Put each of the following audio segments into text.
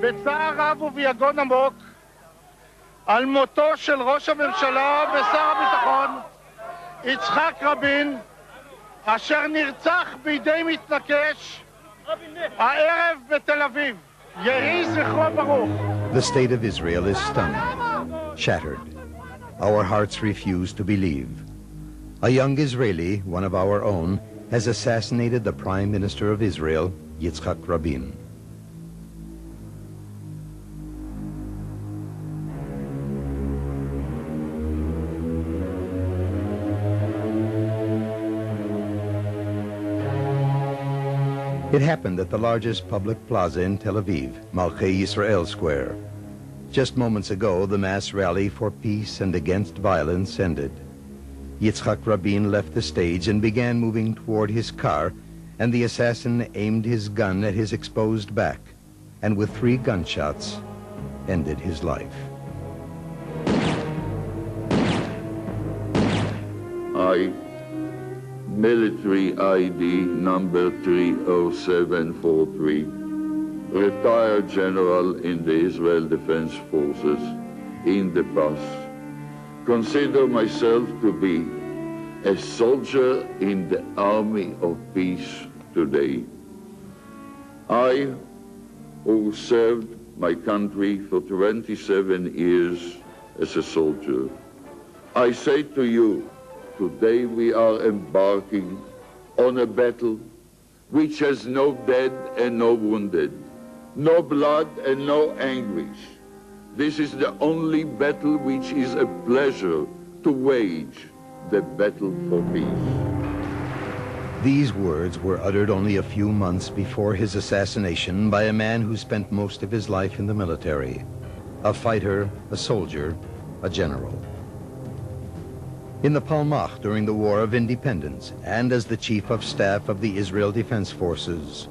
בצער רב וביגון עמוק על מותו של ראש הממשלה ושר הביטחון יצחק רבין, אשר נרצח בידי מתנקש הערב בתל אביב. יהי זכרו ברוך. The state of Israel is stunned, shattered. Our hearts refuse to believe. A young Israeli, one of our own, has assassinated the Prime Minister of Israel, Јицхак Rabin. It happened at the largest public plaza in Tel Aviv, Malchei Square. Just moments ago, the mass rally for peace and against violence ended. Јицхак Rabin left the stage and began moving toward his car, and the assassin aimed his gun at his exposed back, and with 3 gunshots, ended his life. Military ID number 30743, retired general in the Israel Defense Forces in the past. Consider myself to be a soldier in the army of peace today. I, who served my country for 27 years as a soldier, I say to you, today we are embarking on a battle which has no dead and no wounded, no blood and no anguish. This is the only battle which is a pleasure to wage, the battle for peace. These words were uttered only a few months before his assassination by a man who spent most of his life in the military, a fighter, a soldier, a general. In the Palmach during the War of Independence, and as the Chief of Staff of the Israel Defense Forces,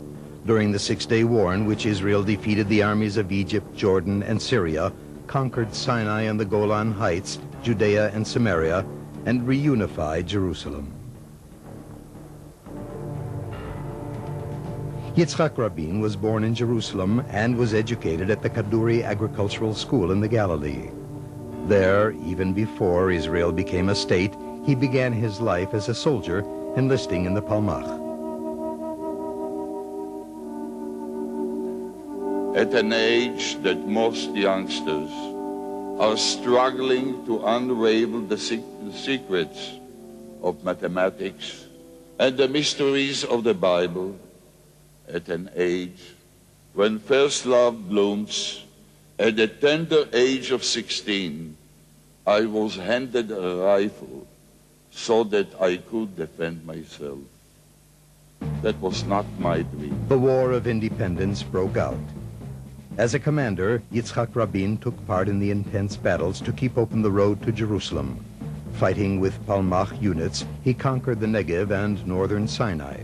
during the Six-Day War in which Israel defeated the armies of Egypt, Jordan, and Syria, conquered Sinai and the Golan Heights, Judea and Samaria, and reunified Jerusalem. Јицхак Rabin was born in Jerusalem and was educated at the Kaduri Agricultural School in the Galilee. There, even before Israel became a state, he began his life as a soldier, enlisting in the Palmach. At an age that most youngsters are struggling to unravel the secrets of mathematics and the mysteries of the Bible, at an age when first love blooms, at the tender age of 16, I was handed a rifle so that I could defend myself. That was not my dream. The War of Independence broke out. As a commander, Јицхак Rabin took part in the intense battles to keep open the road to Jerusalem. Fighting with Palmach units, he conquered the Negev and northern Sinai.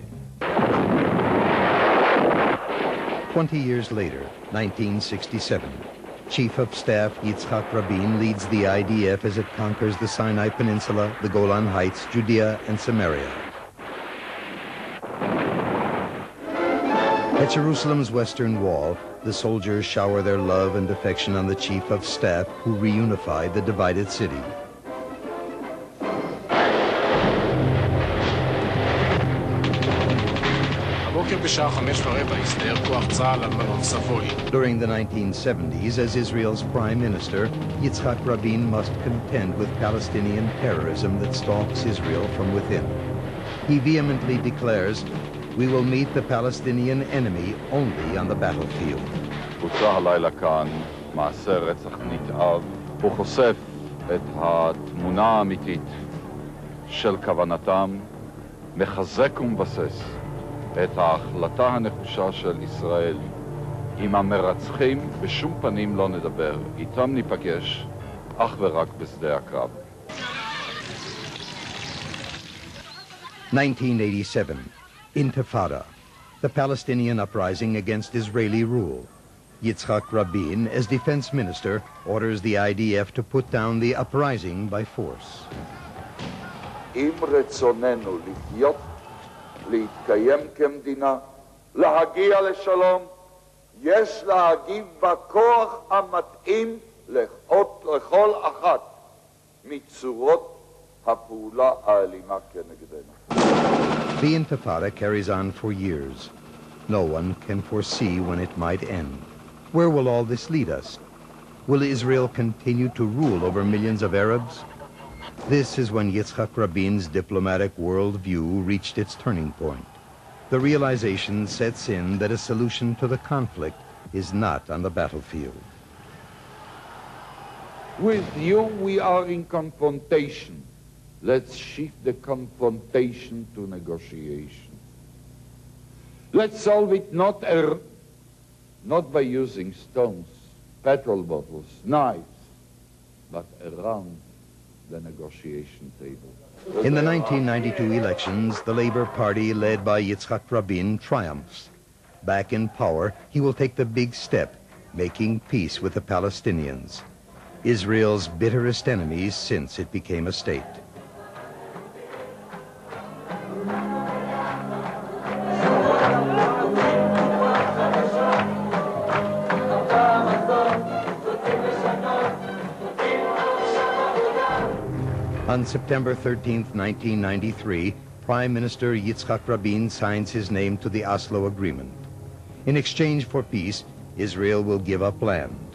20 years later, 1967, Chief of Staff Јицхak Rabin leads the IDF as it conquers the Sinai Peninsula, the Golan Heights, Judea, and Samaria. At Jerusalem's western wall, the soldiers shower their love and affection on the Chief of Staff who reunified the divided city. During the 1970s, as Israel's prime minister, Јицхak Rabin must contend with Palestinian terrorism that stalks Israel from within. He vehemently declares, "We will meet the Palestinian enemy only on the battlefield." בוצע הלילה כאן מעשה רצח נתעב, הוא חושף את התמונה האמיתית של כוונתם, מחזק ומבסס את ההחלטה הנחושה של ישראל. עם המרצחים בשום פנים לא נדבר, איתם ניפגש אך ורק בשדה הקרב. 1987, Intifada, the Palestinian uprising against Israeli rule. Јицхak Rabin, as defense minister, orders the IDF to put down the uprising by force. אם רצוננו לחיות, להתקיים כמדינה, להגיע לשלום, יש להגיב בכוח המתאים לכל אחת מצורות הפעולה האלימה כנגדנו. The Intifada carries on for years. No one can foresee when it might end. Where will all this lead us? Will Israel continue to rule over millions of Arabs? This is when Јицхак Rabin's diplomatic worldview reached its turning point. The realization sets in that a solution to the conflict is not on the battlefield. With you we are in confrontation. Let's shift the confrontation to negotiation. Let's solve it not by using stones, petrol bottles, knives, but around the negotiation table. In the 1992 elections, the Labour Party, led by Јицхак Rabin, triumphs. Back in power, he will take the big step, making peace with the Palestinians, Israel's bitterest enemies since it became a state. On September 13, 1993, Prime Minister Јицхак Rabin signs his name to the Oslo Agreement. In exchange for peace, Israel will give up land.